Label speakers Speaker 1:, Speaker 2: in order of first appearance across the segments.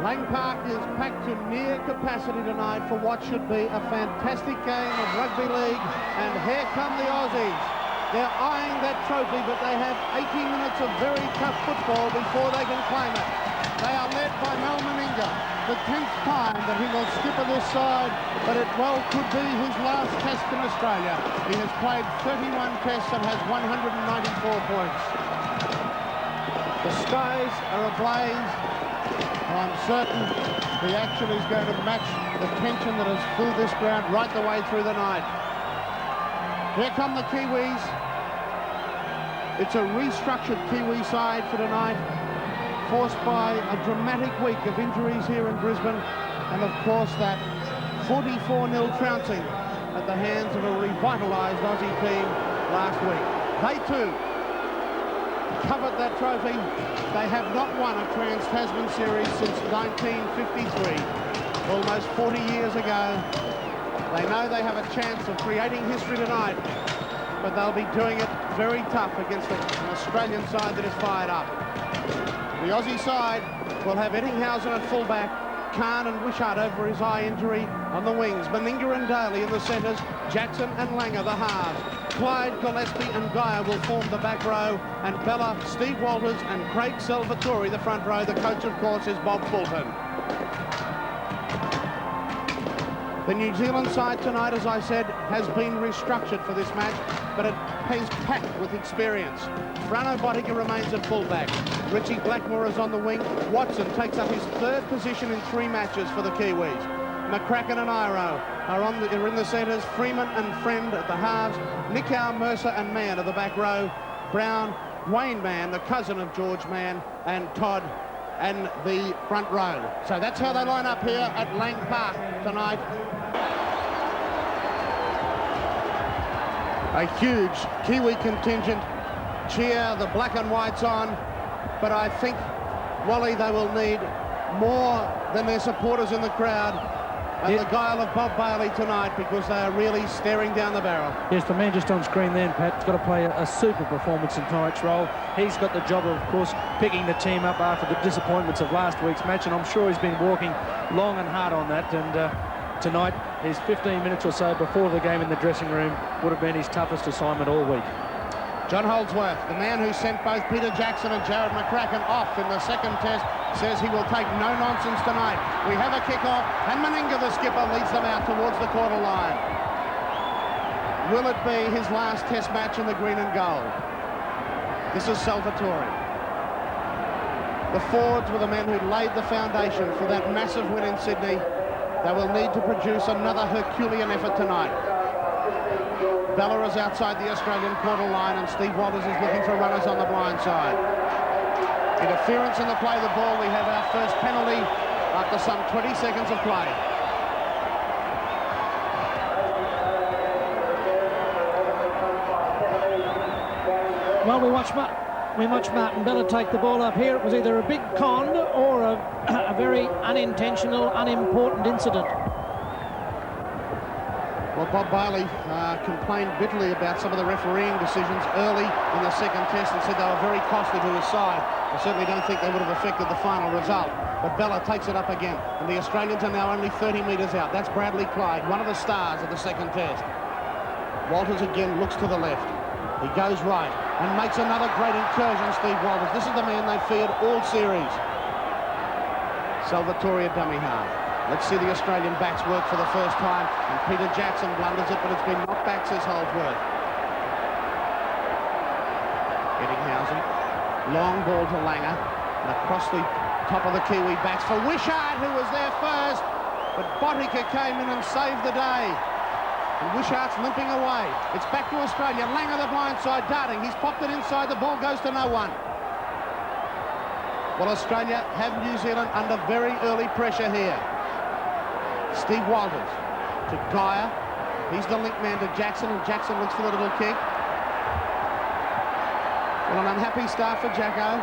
Speaker 1: Lang Park is packed to near capacity tonight for what should be a fantastic game of rugby league. And here come the Aussies. They're eyeing that trophy, but they have 80 minutes of very tough football before they can claim it. They are led by Mal Meninga, the 10th time that he will skip on this side, but it well could be his last test in Australia. He has played 31 tests and has 194 points. The skies are ablaze. I'm certain the action is going to match the tension that has filled this ground right the way through the night. Here come the Kiwis. It's a restructured Kiwi side for tonight, forced by a dramatic week of injuries here in Brisbane, and of course that 44-0 trouncing at the hands of a revitalised Aussie team last week. They too covered that trophy. They have not won a Trans-Tasman series since 1953, almost 40 years ago. They know they have a chance of creating history tonight, but they'll be doing it very tough against an Australian side that is fired up. The Aussie side will have Ettinghausen at fullback, Khan and Wishart over his eye injury on the wings, Meninga and Daly in the centres, Jackson and Langer the halves. Clyde, Gillespie and Geyer will form the back row, and Bella, Steve Walters and Craig Salvatore the front row. The coach, of course, is Bob Fulton. The New Zealand side tonight, as I said, has been restructured for this match, but it is packed with experience. Frano Botica remains at fullback. Richie Blackmore is on the wing. Watson takes up his third position in 3 matches for the Kiwis. McCracken and Iro are in the centres. Freeman and Friend at the halves. Nicow, Mercer and Mann at the back row. Brown, Wayne Mann, the cousin of George Mann, and Todd and the front row. So that's how they line up here at Lang Park tonight. A huge Kiwi contingent cheer the black and whites on, but I think, Wally, they will need more than their supporters in the crowd and the guile of Bob Bailey tonight, because they are really staring down the barrel.
Speaker 2: Yes, the man just on screen then, Pat, has got to play a super performance in tonight's role. He's got the job of course, picking the team up after the disappointments of last week's match, and I'm sure he's been working long and hard on that, and tonight, his 15 minutes or so before the game in the dressing room would have been his toughest assignment all week.
Speaker 1: John Holdsworth, the man who sent both Peter Jackson and Jared McCracken off in the second test, says he will take no nonsense tonight. We have a kick-off, and Meninga, the skipper, leads them out towards the quarter line. Will it be his last test match in the green and gold? This is Salvatore. The forwards were the men who laid the foundation for that massive win in Sydney. They will need to produce another Herculean effort tonight. Bella is outside the Australian quarter line, and Steve Walters is looking for runners on the blind side. Interference in the play of the ball. We have our first penalty after some 20 seconds of play.
Speaker 3: Well, we watched Martin Bella take the ball up here. It was either a big con or a very unintentional, unimportant incident.
Speaker 1: Well, Bob Bailey complained bitterly about some of the refereeing decisions early in the second test and said they were very costly to his side. I certainly don't think they would have affected the final result. But Bella takes it up again, and the Australians are now only 30 metres out. That's Bradley Clyde, one of the stars of the second test. Walters again looks to the left. He goes right and makes another great incursion, Steve Walters. This is the man they feared all series. Salvatore, a dummy half. Let's see the Australian backs work for the first time, and Peter Jackson blunders it, but it's been knocked back, says Holdsworth. Ettinghausen, long ball to Langer, and across the top of the Kiwi backs for Wishart, who was there first, but Botica came in and saved the day. And Wishart's limping away. It's back to Australia. Langer the blind side, darting. He's popped it inside. The ball goes to no one. Well, Australia have New Zealand under very early pressure here. Steve Walters to Geyer. He's the link man to Jackson, and Jackson looks for the little kick. Well, an unhappy start for Jacko.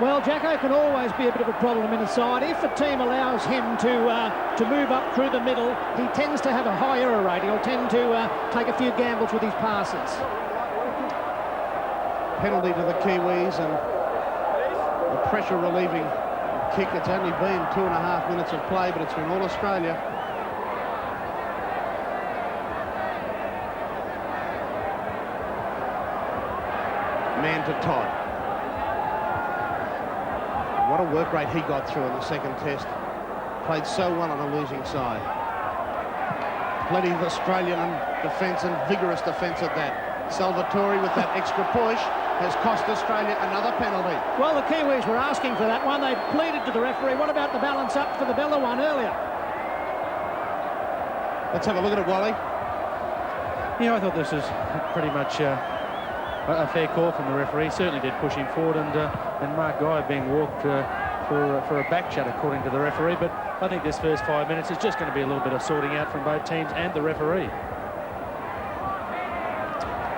Speaker 3: Well, Jacko can always be a bit of a problem in a side. If a team allows him to move up through the middle, he tends to have a high error rate. He'll tend to take a few gambles with his passes.
Speaker 1: Penalty to the Kiwis, and the pressure relieving kick. It's only been 2.5 minutes of play, but it's been all Australia. Man to Todd. What a work rate he got through in the second test. Played so well on a losing side. Plenty of Australian defence and vigorous defence at that. Salvatore with that extra push has cost Australia another penalty.
Speaker 3: Well, the Kiwis were asking for that one. They pleaded to the referee. What about the balance up for the Bella one earlier?
Speaker 1: Let's have a look at it, Wally.
Speaker 2: Yeah, I thought this was pretty much a fair call from the referee. Certainly did push him forward, and Mark Guy being walked for a back chat, according to the referee. But I think this first 5 minutes is just going to be a little bit of sorting out from both teams and the referee.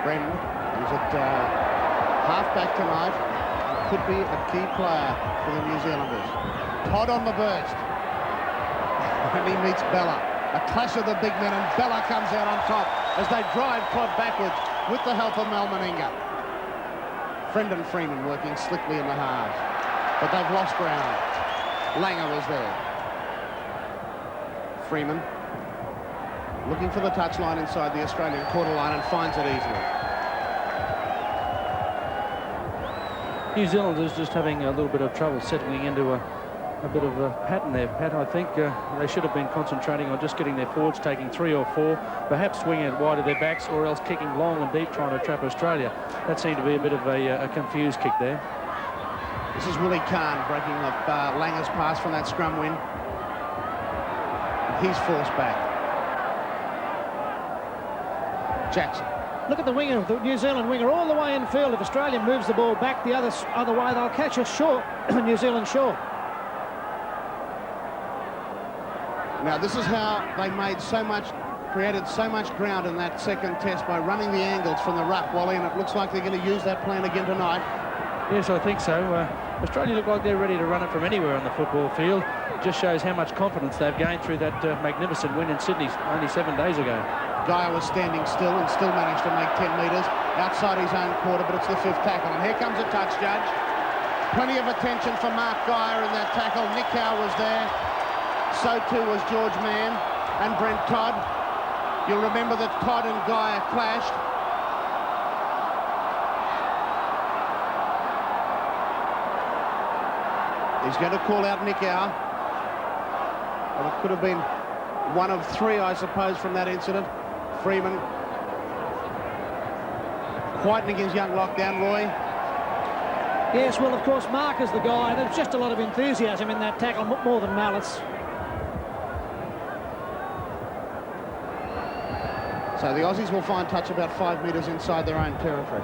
Speaker 1: Brendan, who's at half-back tonight, could be a key player for the New Zealanders. Todd on the burst. And he meets Bella. A clash of the big men, and Bella comes out on top as they drive Todd backwards with the help of Mal Meninga. Brendan Freeman working slickly in the halves, but they've lost ground. Langer was there. Freeman looking for the touchline inside the Australian quarter line and finds it easily.
Speaker 2: New Zealanders just having a little bit of trouble settling into a bit of a pattern there, Pat. I think they should have been concentrating on just getting their forwards taking 3 or 4, perhaps swinging it wide of their backs, or else kicking long and deep trying to trap Australia. That seemed to be a bit of a confused kick there.
Speaker 1: This is Willie Kahn breaking up Langer's pass from that scrum win. He's forced back. Jackson.
Speaker 3: Look at the winger, the New Zealand winger, all the way in field. If Australia moves the ball back the other way, they'll catch us short, New Zealand short.
Speaker 1: Now, this is how they created so much ground in that second test, by running the angles from the ruck, Wally, and it looks like they're going to use that plan again tonight.
Speaker 2: Yes, I think so. Australia look like they're ready to run it from anywhere on the football field. Just shows how much confidence they've gained through that magnificent win in Sydney only 7 days ago.
Speaker 1: Geyer was standing still and still managed to make 10 metres outside his own quarter, but it's the 5th tackle. And here comes a touch judge. Plenty of attention for Mark Geyer in that tackle. Nick Howe was there. So too was George Mann and Brent Todd. You'll remember that Todd and Geyer clashed. He's going to call out Nick Howe. Well, it could have been one of 3, I suppose, from that incident. Freeman quietening his young lockdown, Roy.
Speaker 3: Yes, well, of course, Mark is the guy. There's just a lot of enthusiasm in that tackle, more than malice.
Speaker 1: So the Aussies will find touch about 5 metres inside their own territory.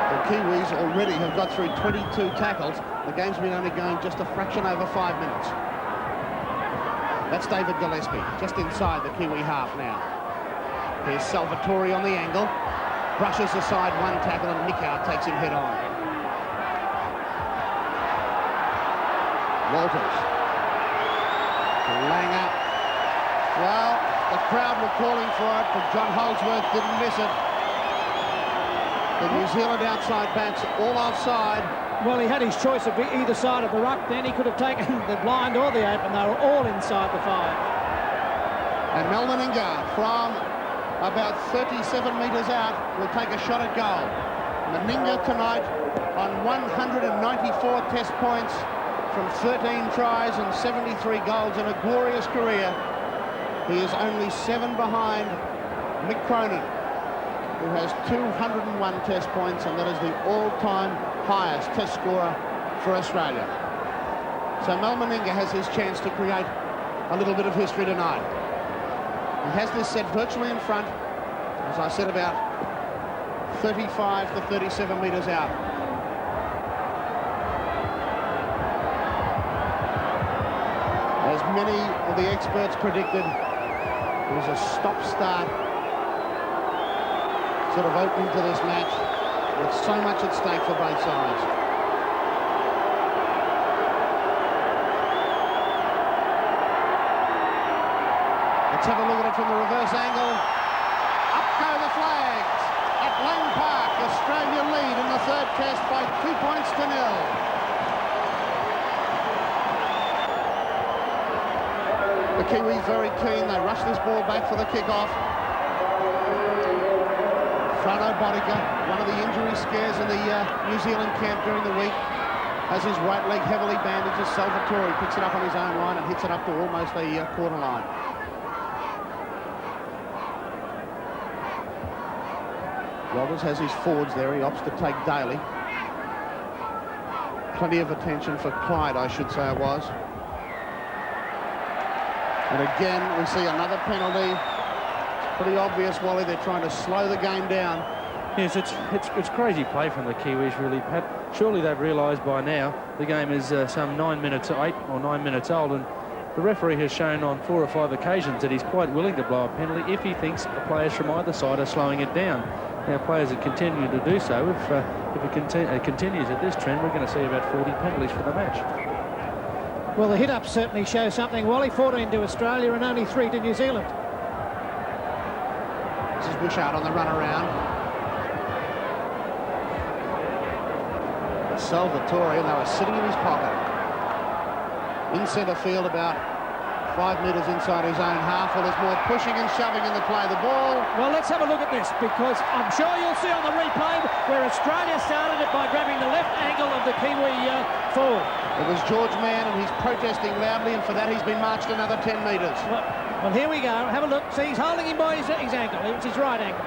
Speaker 1: The Kiwis already have got through 22 tackles. The game's been only going just a fraction over 5 minutes. That's David Gillespie, just inside the Kiwi half now. Here's Salvatore on the angle. Brushes aside one tackle, and Nick Howe takes him head on. Walters. Langer. Well, the crowd were calling for it, but John Holdsworth didn't miss it. The New Zealand outside backs all offside.
Speaker 3: Well, he had his choice of either side of the ruck. Then he could have taken the blind or the open. They were all inside the 5.
Speaker 1: And Mal Meninga from about 37 metres out will take a shot at goal. Meninga tonight on 194 test points from 13 tries and 73 goals in a glorious career. He is only 7 behind Mick Cronin, who has 201 test points, and that is the all-time highest test scorer for Australia. So Mal Meninga has his chance to create a little bit of history tonight. He has this set virtually in front, as I said, about 35 to 37 metres out. As many of the experts predicted, it was a stop-start sort of opening to this match, with so much at stake for both sides. Let's have a look at it from the reverse angle. Up go the flags at Lang Park. Australia lead in the third test by 2 points to 0. The Kiwis very keen. They rush this ball back for the kick-off. Frano Bodica, one of the injury scares in the New Zealand camp during the week, has his right leg heavily bandaged. As Salvatore picks it up on his own line and hits it up to almost the quarter line. Roberts has his forwards there. He opts to take Daly. Plenty of attention for Clyde, I should say it was. And again, we see another penalty. It's pretty obvious, Wally, they're trying to slow the game down.
Speaker 2: Yes, it's crazy play from the Kiwis, really, Pat. Surely they've realised by now the game is some 9 minutes, 8 or 9 minutes old, and the referee has shown on 4 or 5 occasions that he's quite willing to blow a penalty if he thinks the players from either side are slowing it down. Now, players are continuing to do so. If it continues at this trend, we're going to see about 40 penalties for the match.
Speaker 3: Well, the hit-ups certainly show something. Wally, 14 to Australia and only 3 to New Zealand.
Speaker 1: This is Wishart on the run around. Salvatore, and they were sitting in his pocket. In centre field, about 5 metres inside his own half. Well, there's more pushing and shoving in the play. The ball.
Speaker 3: Well, let's have a look at this, because I'm sure you'll see on the replay where Australia started it by grabbing the left ankle of the Kiwi forward.
Speaker 1: It was George Mann, and he's protesting loudly, and for that he's been marched another 10 metres.
Speaker 3: Well, here we go. Have a look. See, he's holding him by his ankle. It's his right ankle.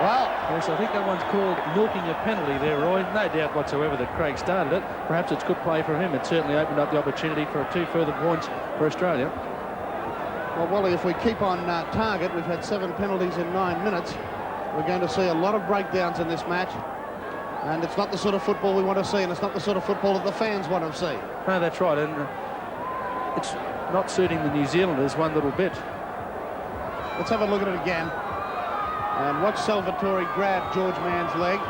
Speaker 1: Well,
Speaker 2: yes, I think that one's called milking a penalty there, Roy. No doubt whatsoever that Craig started it. Perhaps it's good play from him. It certainly opened up the opportunity for 2 further points for Australia.
Speaker 1: Well, Wally, if we keep on target, we've had 7 penalties in 9 minutes. We're going to see a lot of breakdowns in this match. And it's not the sort of football we want to see, and it's not the sort of football that the fans want to see.
Speaker 2: No, that's right. And it's not suiting the New Zealanders one little bit.
Speaker 1: Let's have a look at it again. And watch Salvatore grab George Mann's leg.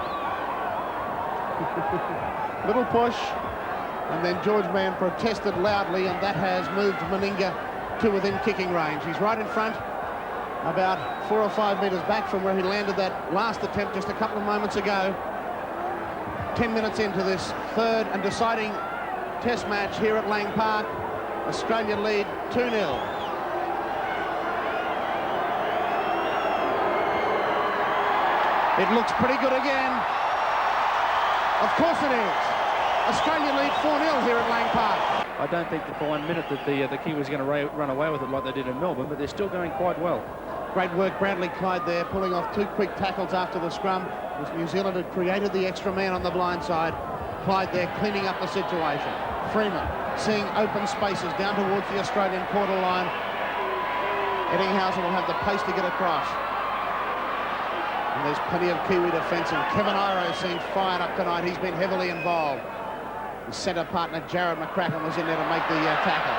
Speaker 1: Little push. And then George Mann protested loudly, and that has moved Meninga to within kicking range. He's right in front, about 4 or 5 metres back from where he landed that last attempt just a couple of moments ago. 10 minutes into this third and deciding test match here at Lang Park. Australia lead 2-0. It looks pretty good again. Of course it is. Australia lead 4-0 here at Lang Park.
Speaker 2: I don't think for 1 minute that the Kiwis are going to run away with it like they did in Melbourne, but they're still going quite well.
Speaker 1: Great work, Bradley Clyde there, pulling off 2 quick tackles after the scrum. New Zealand had created the extra man on the blind side. Clyde there cleaning up the situation. Freeman seeing open spaces down towards the Australian quarter line. Eddinghausen will have the pace to get across. And there's plenty of Kiwi defence, and Kevin Iro seems fired up tonight. He's been heavily involved. His centre partner, Jared McCracken, was in there to make the tackle.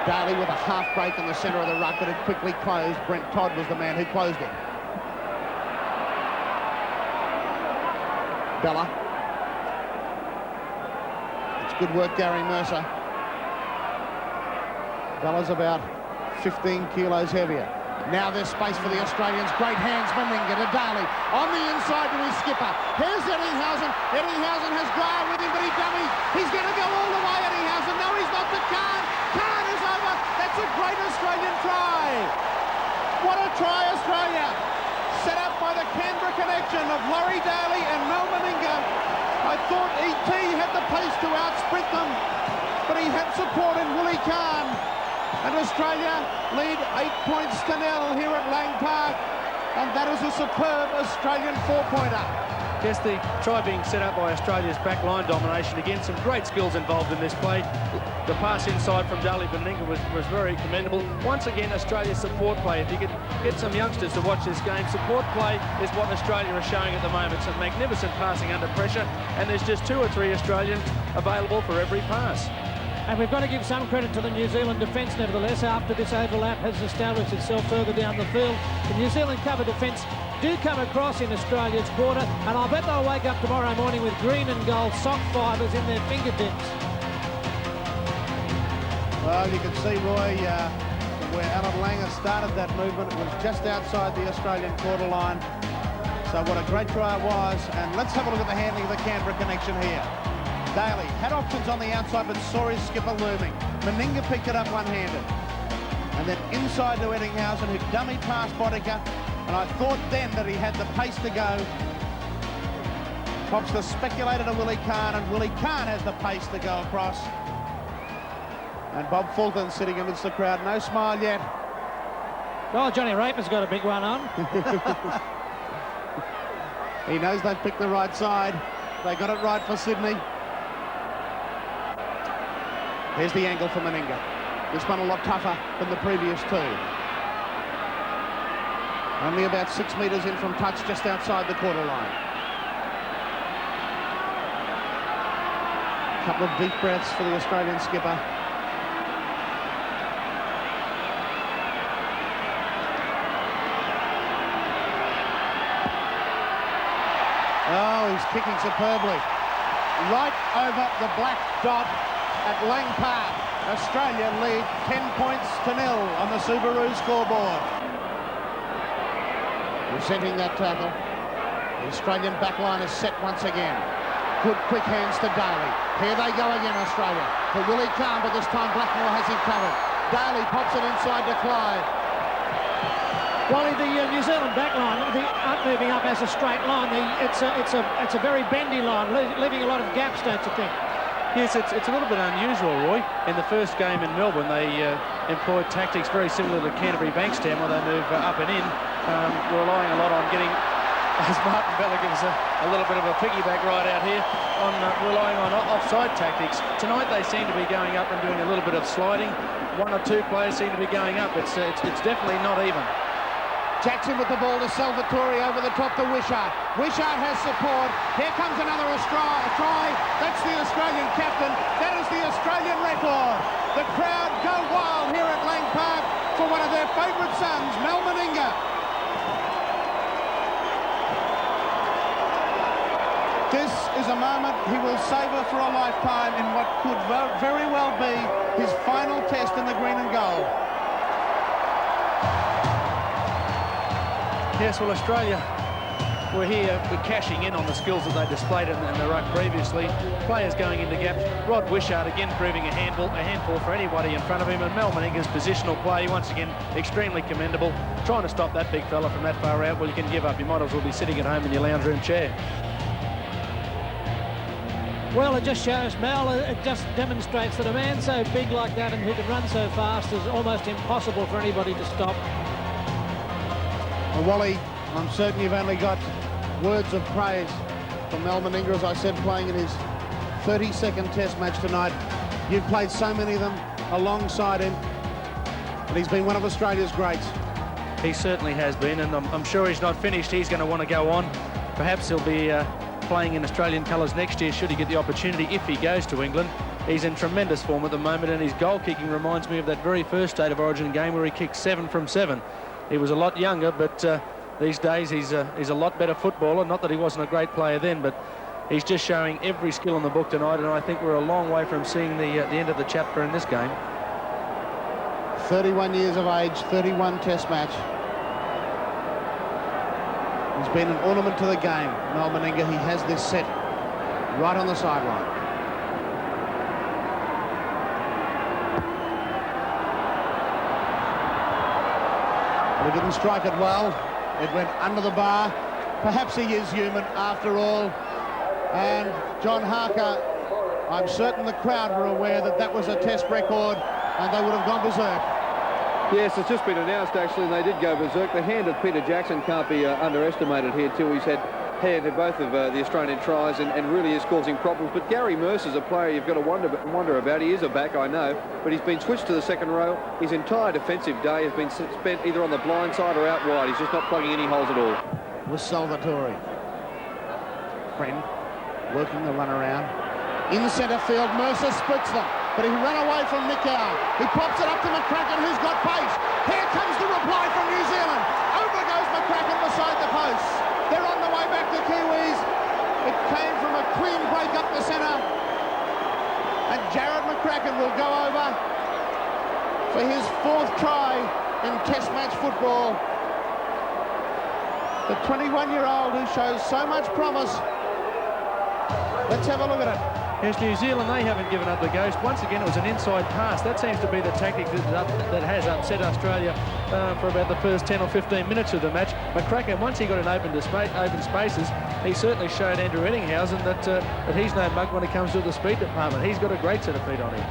Speaker 1: Daly with a half break in the centre of the ruck, but it quickly closed. Brent Todd was the man who closed it. Bella. It's good work, Gary Mercer. Bella's about 15 kilos heavier. Now there's space for the Australians. Great hands, Meninga to Daly. On the inside to his skipper. Here's Eddinghausen. Eddinghausen has Graham with him, but he dummies. He's going to go all the way, Eddinghausen. No, he's not. The Khan. Khan is over. That's a great Australian try. What a try, Australia. Set up by the Canberra connection of Laurie Daly and Mel Meninga. I thought E.T. had the pace to outsprint them, but he had support in Willie Khan. And Australia lead 8 points to 0 here at Lang Park. And that is a superb Australian 4-pointer.
Speaker 2: Yes, the try being set up by Australia's back line domination. Again, some great skills involved in this play. The pass inside from Daly Meninga was very commendable. Once again, Australia's support play. If you could get some youngsters to watch this game, support play is what Australia are showing at the moment. Some magnificent passing under pressure, and there's just 2 or 3 Australians available for every pass.
Speaker 3: And we've got to give some credit to the New Zealand defence, nevertheless, after this overlap has established itself further down the field. The New Zealand cover defence do come across in Australia's quarter, and I'll bet they'll wake up tomorrow morning with green and gold sock fibres in their fingertips.
Speaker 1: Well, you can see, Roy, some where Alan Langer started that movement. It was just outside the Australian quarter line. So what a great try it was. And let's have a look at the handling of the Canberra connection here. Daly had options on the outside, but saw his skipper looming. Meninga picked it up one-handed. And then inside to Eddinghausen, who dummied past Boddicker. And I thought then that he had the pace to go. Pops the speculator to Willie Kahn, and Willie Kahn has the pace to go across. And Bob Fulton sitting amidst the crowd. No smile yet.
Speaker 3: Oh, Johnny Raper's got a big one on.
Speaker 1: He knows they've picked the right side. They got it right for Sydney. Here's the angle for Meninga. This one a lot tougher than the previous two. Only about 6 metres in from touch, just outside the quarter line. A couple of deep breaths for the Australian skipper. Oh, he's kicking superbly. Right over the black dot at Lang Park. Australia lead 10 points to 0 on the Subaru scoreboard. Resenting that tackle. The Australian backline is set once again. Good quick hands to Daly. Here they go again, Australia. To Willie Kahn, but this time Blackmore has him covered. Daly pops it inside to Clyde.
Speaker 3: Wally, the New Zealand back line, moving up as a straight line, it's a very bendy line, leaving a lot of gaps, don't you think?
Speaker 2: Yes, it's a little bit unusual, Roy. In the first game in Melbourne, they employed tactics very similar to Canterbury Bankstown, where they move up and in, relying a lot on getting, as Martin Bella gives a little bit of a piggyback right out here, on relying on offside tactics. Tonight they seem to be going up and doing a little bit of sliding. One or two players seem to be going up. It's definitely not even.
Speaker 1: Jackson with the ball to Salvatore, over the top to Wishart. Wishart has support. Here comes another try. That's the Australian captain. That is the Australian record. The crowd go wild here at Lang Park for one of their favourite sons, Mal Meninga. This is a moment he will savour for a lifetime in what could very well be his final test in the green and gold.
Speaker 2: Yes, well, Australia were here cashing in on the skills that they displayed in the ruck previously. Players going into gaps. Rod Wishart again proving a handful for anybody in front of him. And Mal Meninga's positional play, once again, extremely commendable. Trying to stop that big fella from that far out. Well, you can give up. You might as well be sitting at home in your lounge room chair.
Speaker 3: Well, it just shows, Mal, it just demonstrates that a man so big like that and who can run so fast is almost impossible for anybody to stop.
Speaker 1: Well, Wally, I'm certain you've only got words of praise from Mal Meninga, as I said, playing in his 32nd Test match tonight. You've played so many of them alongside him, and he's been one of Australia's greats.
Speaker 2: He certainly has been, and I'm sure he's not finished. He's going to want to go on. Perhaps he'll be playing in Australian colours next year, should he get the opportunity, if he goes to England. He's in tremendous form at the moment, and his goal kicking reminds me of that very first State of Origin game where he kicked 7 from 7. He was a lot younger, but these days he's a lot better footballer. Not that he wasn't a great player then, but he's just showing every skill in the book tonight, and I think we're a long way from seeing the end of the chapter in this game.
Speaker 1: 31 years of age, 31 Test match. He's been an ornament to the game, Mal Meninga. He has this set right on the sideline. He didn't strike it well. It went under the bar. Perhaps he is human after all. And John Harker, I'm certain the crowd were aware that that was a Test record and they would have gone berserk.
Speaker 4: Yes, it's just been announced actually, and they did go berserk. The hand of Peter Jackson can't be underestimated here too. He's had hand in both of the Australian tries and really is causing problems. But Gary Mercer's a player you've got to wonder about. He is a back, I know, but he's been switched to the second row. His entire defensive day has been spent either on the blind side or out wide. He's just not plugging any holes at all.
Speaker 1: With Salvatore. Friend working the run around. In centre field, Mercer splits them, but he ran away from Mikau. He pops it up to McCracken, who's got pace. Here comes the reply from New Zealand. Over goes McCracken beside the post. They're on the way back to Kiwis. It came from a clean break up the centre. And Jared McCracken will go over for his 4th try in Test match football. The 21-year-old who shows so much promise. Let's have a look at it.
Speaker 2: Yes, New Zealand, they haven't given up the ghost. Once again, it was an inside pass. That seems to be the tactic that has upset Australia for about the first 10 or 15 minutes of the match. McCracken, once he got in open spaces, he certainly showed Andrew Ettinghausen that he's no mug when it comes to the speed department. He's got a great set of feet on him.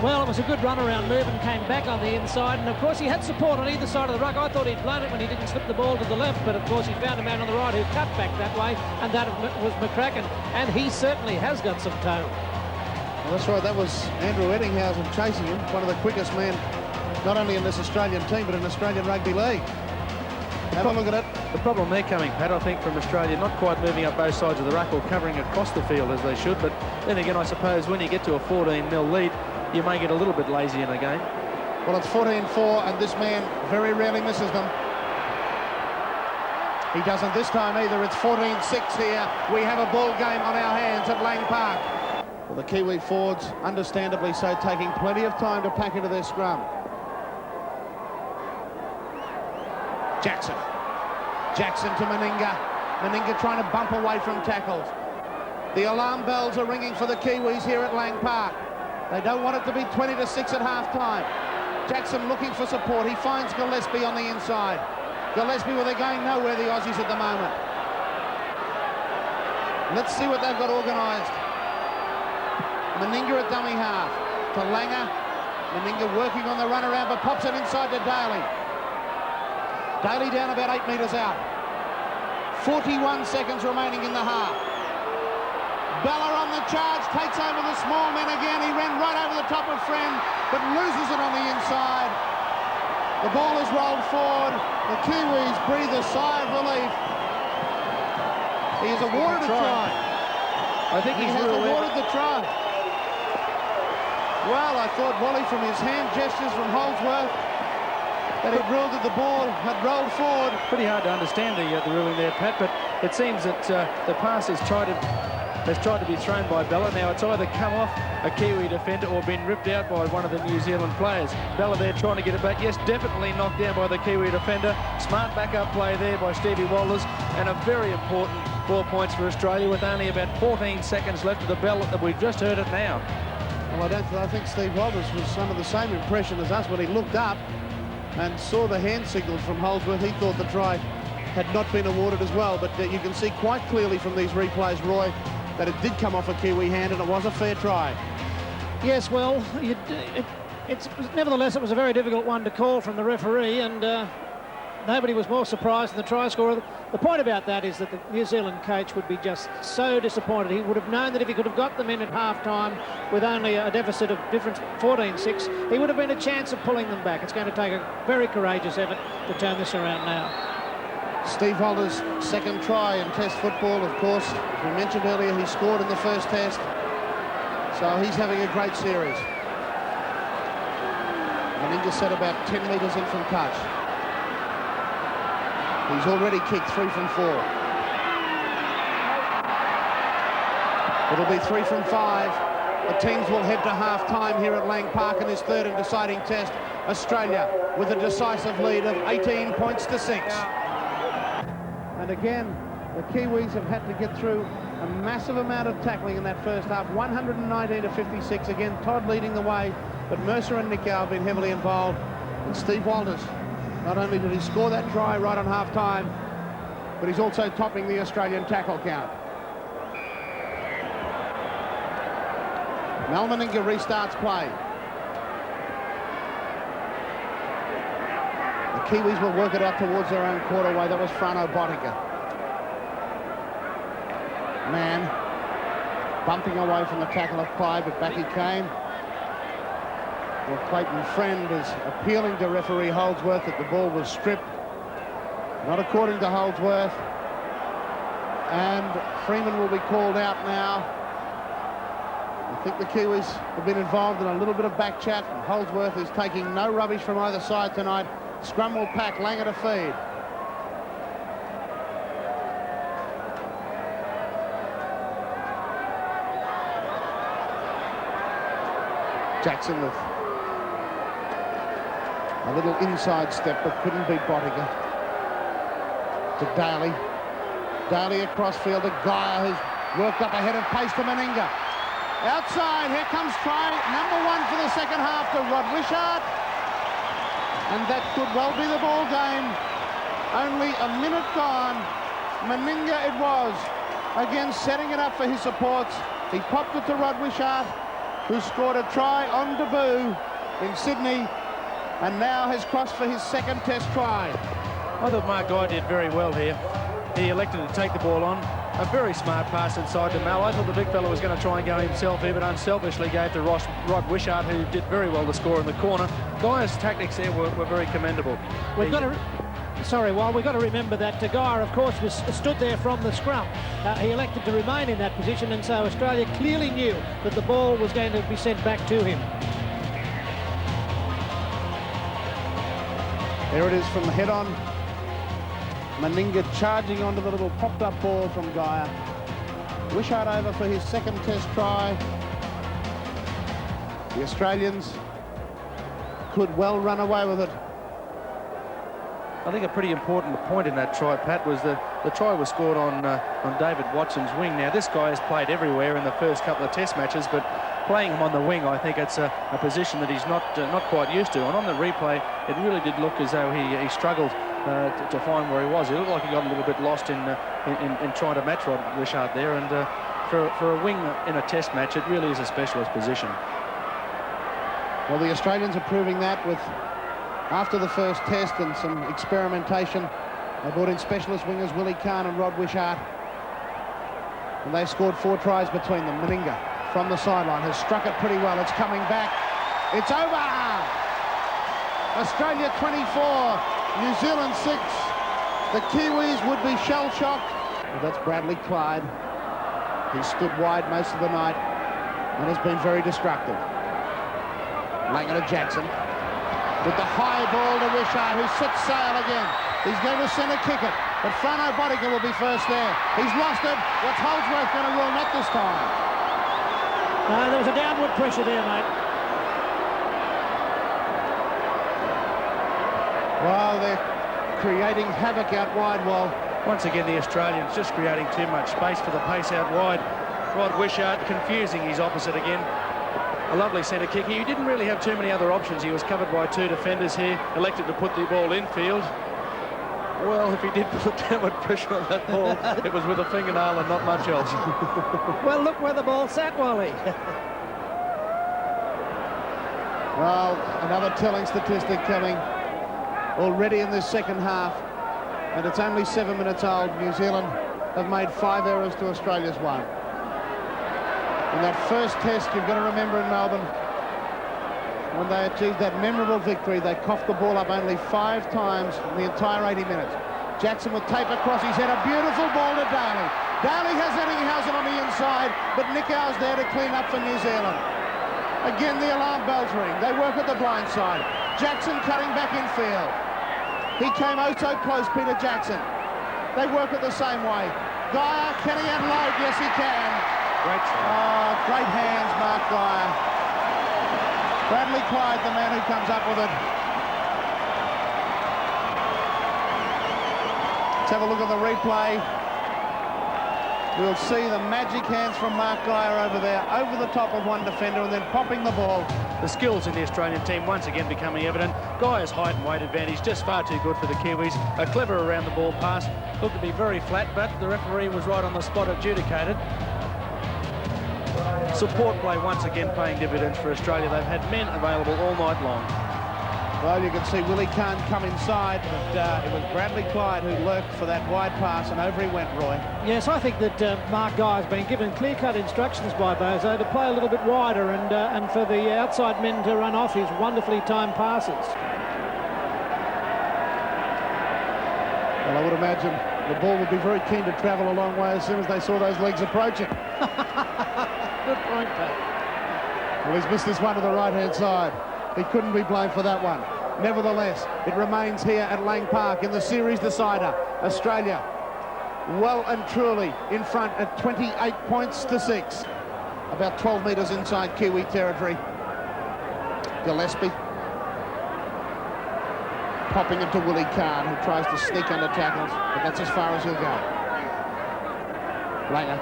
Speaker 3: Well, it was a good run-around move and came back on the inside, and of course he had support on either side of the ruck. I thought he'd blown it when he didn't slip the ball to the left, but of course he found a man on the right who cut back that way, and that was McCracken, and he certainly has got some toe.
Speaker 1: Well, that's right, that was Andrew Ettinghausen chasing him, one of the quickest men, not only in this Australian team, but in Australian Rugby League. Have a look at it.
Speaker 2: The problem they're coming, Pat, I think, from Australia, not quite moving up both sides of the ruck or covering across the field as they should, but then again, I suppose when you get to a 14-0 lead, you may get a little bit lazy in the game.
Speaker 1: Well, it's 14-4, and this man very rarely misses them. He doesn't this time either. It's 14-6 here. We have a ball game on our hands at Lang Park. Well, the Kiwi forwards, understandably so, taking plenty of time to pack into their scrum. Jackson to Meninga. Meninga trying to bump away from tackles. The alarm bells are ringing for the Kiwis here at Lang Park. They don't want it to be 20-6 at half-time. Jackson looking for support. He finds Gillespie on the inside. Gillespie, well, they're going nowhere, the Aussies, at the moment. Let's see what they've got organised. Meninga at dummy half. To Langer. Meninga working on the run around, but pops it inside to Daly. Daly down about 8 metres out. 41 seconds remaining in the half. Bella on the charge, takes over the small men again. He ran right over the top of Friend, but loses it on the inside. The ball is rolled forward. The Kiwis breathe a sigh of relief. He has awarded a try.
Speaker 2: I think
Speaker 1: He has awarded the try. Well, I thought, Wally, from his hand gestures from Holdsworth, that he ruled that the ball had rolled forward.
Speaker 2: Pretty hard to understand the ruling there, Pat, but it seems that the pass has tried to be thrown by Bella. Now it's either come off a Kiwi defender or been ripped out by one of the New Zealand players. Bella there trying to get it back. Yes, definitely knocked down by the Kiwi defender. Smart backup play there by Stevie Walters, and a very important 4 points for Australia with only about 14 seconds left of the bell that we've just heard it now.
Speaker 1: Well, I think Steve Walters was under the same impression as us when he looked up and saw the hand signals from Holdsworth. He thought the try had not been awarded as well, but you can see quite clearly from these replays, Roy, that it did come off a Kiwi hand and it was a fair try.
Speaker 3: Yes, well, nevertheless, it was a very difficult one to call from the referee, and nobody was more surprised than the try scorer. The point about that is that the New Zealand coach would be just so disappointed. He would have known that if he could have got them in at half-time with only a deficit of difference 14-6, he would have been a chance of pulling them back. It's going to take a very courageous effort to turn this around now.
Speaker 1: Steve Holder's second try in Test football, of course. As we mentioned earlier, he scored in the first Test. So he's having a great series. Meninga set about 10 metres in from touch. He's already kicked 3 from 4. It'll be 3 from 5. The teams will head to half-time here at Lang Park in this third and deciding Test. Australia with a decisive lead of 18 points to 6. And again, the Kiwis have had to get through a massive amount of tackling in that first half. 119 to 56. Again, Todd leading the way, but Mercer and Nicow have been heavily involved. And Steve Walters, not only did he score that try right on half-time, but he's also topping the Australian tackle count. Mal Meninga restarts play. The Kiwis will work it out towards their own quarterway. That was Frano Bottica. Man bumping away from the tackle of Clyde, but back he came. Well, Clayton Friend is appealing to referee Holdsworth that the ball was stripped. Not according to Holdsworth. And Freeman will be called out now. I think the Kiwis have been involved in a little bit of back chat, and Holdsworth is taking no rubbish from either side tonight. Scrum will pack, Langer to feed. Jackson with A little inside step, but couldn't beat Bottiger. To Daly. Daly across field to Geyer, who's worked up ahead of pace to Meninga. Outside, here comes try number 1 for the second half to Rod Wishart. And that could well be the ball game. Only a minute gone. Meninga it was. Again, setting it up for his supports. He popped it to Rod Wishart, who scored a try on debut in Sydney, and now has crossed for his second test try.
Speaker 2: I thought Mark Guy did very well here. He elected to take the ball on. A very smart pass inside to Mal. I thought the big fella was going to try and go himself here, but unselfishly gave to Rod Wishart, who did very well to score in the corner. Guy's tactics there were very commendable.
Speaker 3: We've got to remember that Geyer, of course, was stood there from the scrum. He elected to remain in that position, and so Australia clearly knew that the ball was going to be sent back to him.
Speaker 1: There it is from the head on. Meninga charging onto the little popped-up ball from Geyer. Wishart over for his second test try. The Australians could well run away with it.
Speaker 2: I think a pretty important point in that try, Pat, was the try was scored on David Watson's wing. Now, this guy has played everywhere in the first couple of test matches, but playing him on the wing, I think it's a position that he's not quite used to. And on the replay, it really did look as though he struggled to find where he was. It looked like he got a little bit lost in trying to match Rod Wishart there. And for a wing in a test match, it really is a specialist position.
Speaker 1: Well, the Australians are proving that with, after the first test and some experimentation, they brought in specialist wingers Willie Kahn and Rod Wishart. And they've scored 4 tries between them. Meninga from the sideline has struck it pretty well. It's coming back. It's over! Australia 24. New Zealand 6. The Kiwis would be shell-shocked. Well, that's Bradley Clyde. He stood wide most of the night and has been very destructive. Langer to Jackson. With the high ball to Wishart, who sets sail again. He's going to centre kick it, but Frano Bottiger will be first there. He's lost it. What's Holdsworth going to rule? Not this time.
Speaker 3: There was a downward pressure there, mate.
Speaker 1: Well, they're creating havoc out wide. Well,
Speaker 2: once again, the Australians just creating too much space for the pace out wide. Rod Wishart confusing his opposite again. A lovely centre kick. He didn't really have too many other options. He was covered by 2 defenders here, elected to put the ball infield. Well, if he did put downward pressure on that ball, it was with a fingernail and not much else.
Speaker 3: Well, look where the ball sat, Wally.
Speaker 1: Well, another telling statistic coming already in this second half, and it's only 7 minutes old. New Zealand have made 5 errors to Australia's 1. In that first test, you've got to remember in Melbourne, when they achieved that memorable victory, they coughed the ball up only 5 times in the entire 80 minutes. Jackson with tape across his head, a beautiful ball to Daly. Daly has Eddinghausen on the inside, but Nickow's there to clean up for New Zealand. Again, the alarm bells ring. They work at the blind side. Jackson cutting back in field. He came oh so close, Peter Jackson. They work it the same way. Geyer, can he unload? Yes, he can.
Speaker 2: Great try.
Speaker 1: Oh, great hands, Mark Geyer. Bradley Clyde, the man who comes up with it. Let's have a look at the replay. We'll see the magic hands from Mark Geyer over there, over the top of one defender and then popping the ball.
Speaker 2: The skills in the Australian team once again becoming evident. Geyer's height and weight advantage just far too good for the Kiwis. A clever around the ball pass. Looked to be very flat, but the referee was right on the spot, adjudicated. Support play once again paying dividends for Australia. They've had men available all night long.
Speaker 1: Well, you can see Willie Kahn come inside, but it was Bradley Clyde who lurked for that wide pass, and over he went, Roy.
Speaker 3: Yes, I think that Mark Geyer has been given clear-cut instructions by Bozo to play a little bit wider and for the outside men to run off his wonderfully timed passes.
Speaker 1: Well, I would imagine the ball would be very keen to travel a long way as soon as they saw those legs approaching.
Speaker 3: Good point, Pat.
Speaker 1: Well, he's missed this one to the right-hand side. He couldn't be blamed for that one. Nevertheless, it remains here at Lang Park in the series decider. Australia well and truly in front at 28 points to 6. About 12 metres inside Kiwi territory. Gillespie. Popping it to Willie Kahn, who tries to sneak under tackles, but that's as far as he'll go. Langer.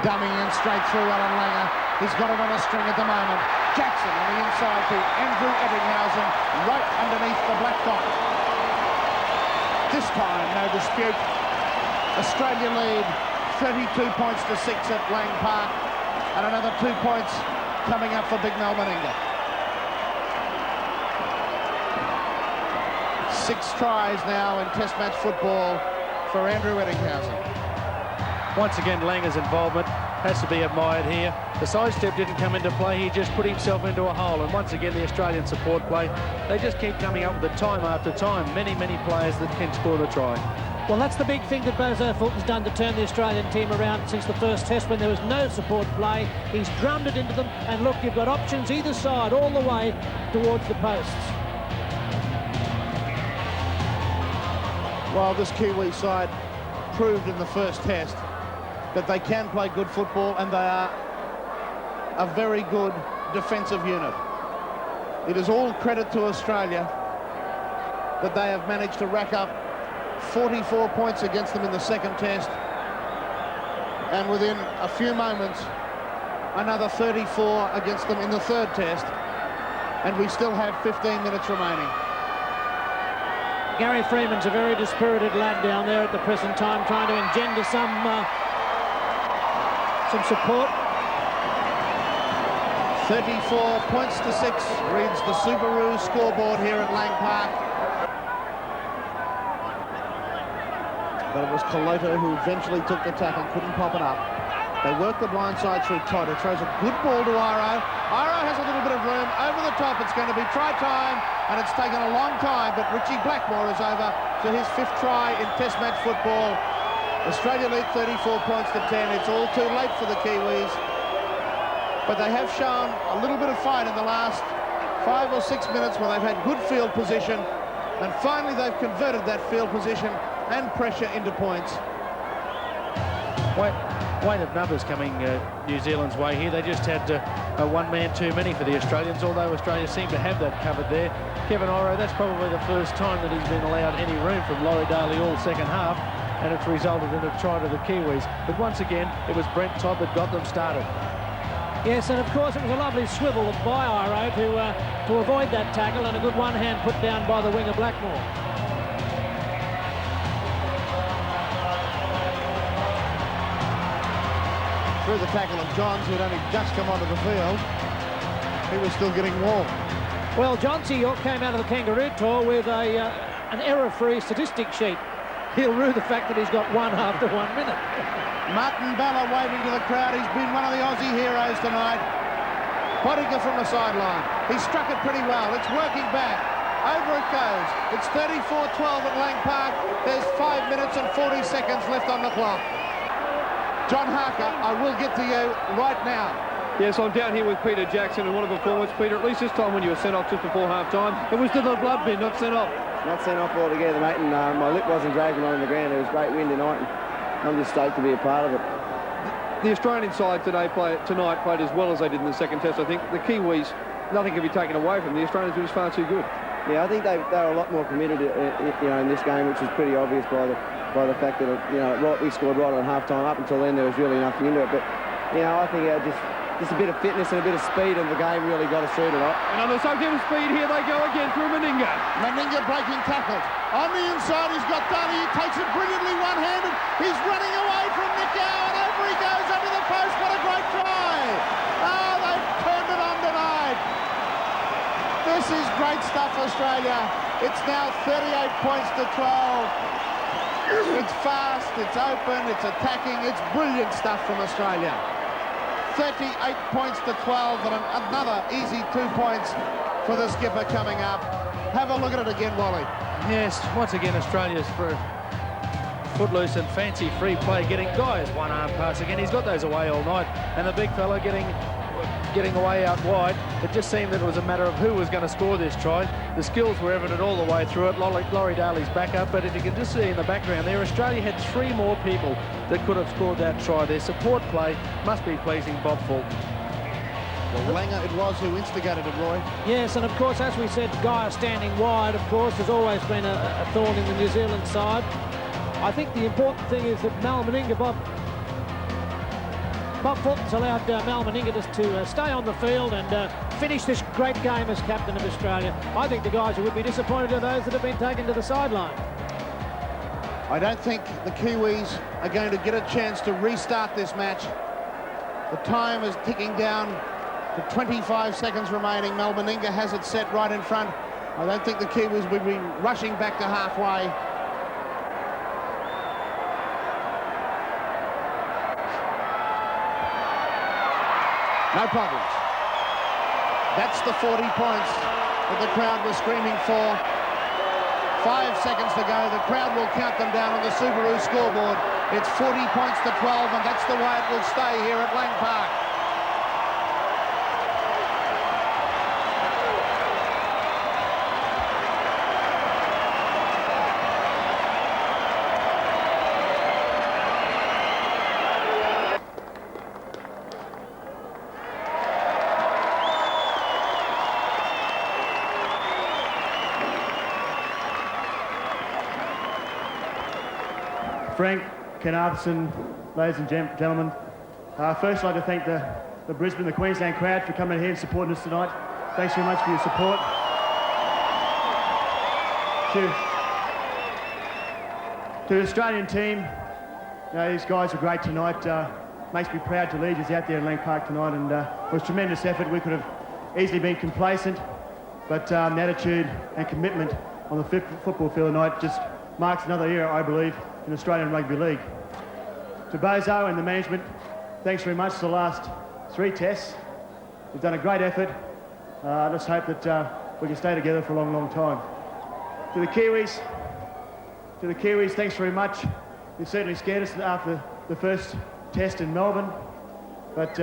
Speaker 1: Dumming in straight through Alan Langer. He's got it on a string at the moment. Jackson on the inside to Andrew Ettinghausen, right underneath the black dot. This time, no dispute. Australia lead 32 points to 6 at Lang Park, and another 2 points coming up for Big Mel Meninga. 6 tries now in Test match football for Andrew Ettinghausen.
Speaker 2: Once again, Langer's involvement has to be admired here. The sidestep didn't come into play. He just put himself into a hole. And once again, the Australian support play, they just keep coming up with it time after time. Many players that can score the try.
Speaker 3: Well, that's the big thing that Bozo Fulton's done to turn the Australian team around since the first test when there was no support play. He's drummed it into them, and look, you've got options either side all the way towards the posts.
Speaker 1: Well, this Kiwi side proved in the first test that they can play good football, and they are a very good defensive unit. It is all credit to Australia that they have managed to rack up 44 points against them in the second test, and within a few moments another 34 against them in the third test, and we still have 15 minutes remaining.
Speaker 3: Gary Freeman's a very dispirited lad down there at the present time, trying to engender some support.
Speaker 1: 34 points to 6 reads the Subaru scoreboard here at Lang Park. But it was Colota who eventually took the tackle, couldn't pop it up. They work the blind side through Todd, who throws a good ball to Iro. Iro has a little bit of room. Over the top, it's going to be try time, and it's taken a long time, but Richie Blackmore is over to his 5th try in Test match football. Australia lead 34 points to 10. It's all too late for the Kiwis, but they have shown a little bit of fight in the last 5 or 6 minutes where they've had good field position, and finally they've converted that field position and pressure into points.
Speaker 2: Weight of numbers coming New Zealand's way here. They just had one man too many for the Australians, although Australia seemed to have that covered there. Kevin Iro, that's probably the first time that he's been allowed any room from Laurie Daly all second half, and it's resulted in a try to the Kiwis. But once again, it was Brent Todd that got them started.
Speaker 3: Yes, and of course it was a lovely swivel by Iro to avoid that tackle, and a good one-hand put down by the winger Blackmore.
Speaker 1: Through the tackle of Johns, who'd only just come onto the field. He was still getting warm.
Speaker 3: Well, Johnsy came out of the Kangaroo Tour with an error-free statistic sheet. He'll rue the fact that he's got one after 1 minute.
Speaker 1: Martin Bella waving to the crowd. He's been one of the Aussie heroes tonight. Podiger from the sideline. He struck it pretty well. It's working back. Over it goes. It's 34-12 at Lang Park. There's 5 minutes and 40 seconds left on the clock. John Harker, I will get to you right now.
Speaker 4: Yes, I'm down here with Peter Jackson, and what a performance, Peter. At least this time when you were sent off just before half-time, it was to the blood bin, not sent off.
Speaker 5: Not sent off altogether, mate, and my lip wasn't dragging on the ground. There was great wind tonight, and I'm just stoked to be a part of it.
Speaker 4: The Australian side tonight played as well as they did in the second test. I think the Kiwis, nothing can be taken away from them. The Australians were just far too good.
Speaker 5: Yeah, I think they were a lot more committed, in this game, which was pretty obvious by the fact that we scored right on half-time. Up until then, there was really nothing into it. But I think just a bit of fitness and a bit of speed, and the game really got us through tonight.
Speaker 4: And on the subject of speed, here they go again through Meninga.
Speaker 1: Meninga breaking tackles. On the inside, he's got Daly. He takes it brilliantly one-handed. He's running away from Nicow, and over he goes under the post. What a great try! Oh, they've turned it on tonight. This is great stuff, Australia. It's now 38 points to 12. It's fast, it's open, it's attacking. It's brilliant stuff from Australia. 38 points to 12, and another easy 2 points for the skipper coming up. Have a look at it again, Wally.
Speaker 2: Yes, once again, Australia's for footloose and fancy free play, getting Guy's one-arm pass again. He's got those away all night, and the big fella getting away out wide. It just seemed that it was a matter of who was going to score this try. The skills were evident all the way through it. Laurie Daly's back up, but if you can just see in the background there, Australia had 3 more people that could have scored that try. Their support play must be pleasing Bob Fulton.
Speaker 1: Well, Langer it was who instigated it, Roy.
Speaker 3: Yes, and of course, as we said, Guy standing wide, of course, has always been a thorn in the New Zealand side. I think the important thing is that Mal Meninga, Bob Fulton's allowed Mal Meninga to stay on the field and finish this great game as captain of Australia. I think the guys who would be disappointed are those that have been taken to the sideline.
Speaker 1: I don't think the Kiwis are going to get a chance to restart this match. The time is ticking down to 25 seconds remaining. Mal Meninga has it set right in front. I don't think the Kiwis will be rushing back to halfway. No problems. That's the 40 points that the crowd was screaming for. 5 seconds to go. The crowd will count them down on the Subaru scoreboard. It's 40 points to 12, and that's the way it will stay here at Lang Park.
Speaker 6: Frank, Ken Arthurson, ladies and gentlemen. First, I'd like to thank the Brisbane, the Queensland crowd for coming here and supporting us tonight. Thanks very much for your support. To the Australian team, you know, these guys are great tonight. Makes me proud to lead us out there in Lang Park tonight, and it was a tremendous effort. We could have easily been complacent, but the attitude and commitment on the football field tonight just marks another era, I believe, in Australian Rugby League. To Bozo and the management, thanks very much for the last 3 tests. You've done a great effort. I just hope that we can stay together for a long, long time. To the Kiwis, thanks very much. You certainly scared us after the first test in Melbourne, but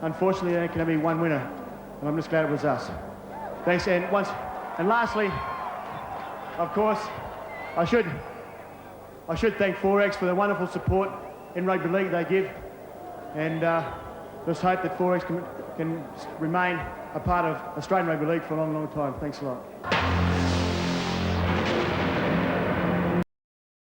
Speaker 6: unfortunately there can only be one winner, and I'm just glad it was us. Thanks, and lastly, of course, I should thank Forex for the wonderful support in rugby league they give, and just hope that Forex can remain a part of Australian Rugby League for a long, long time. Thanks a lot.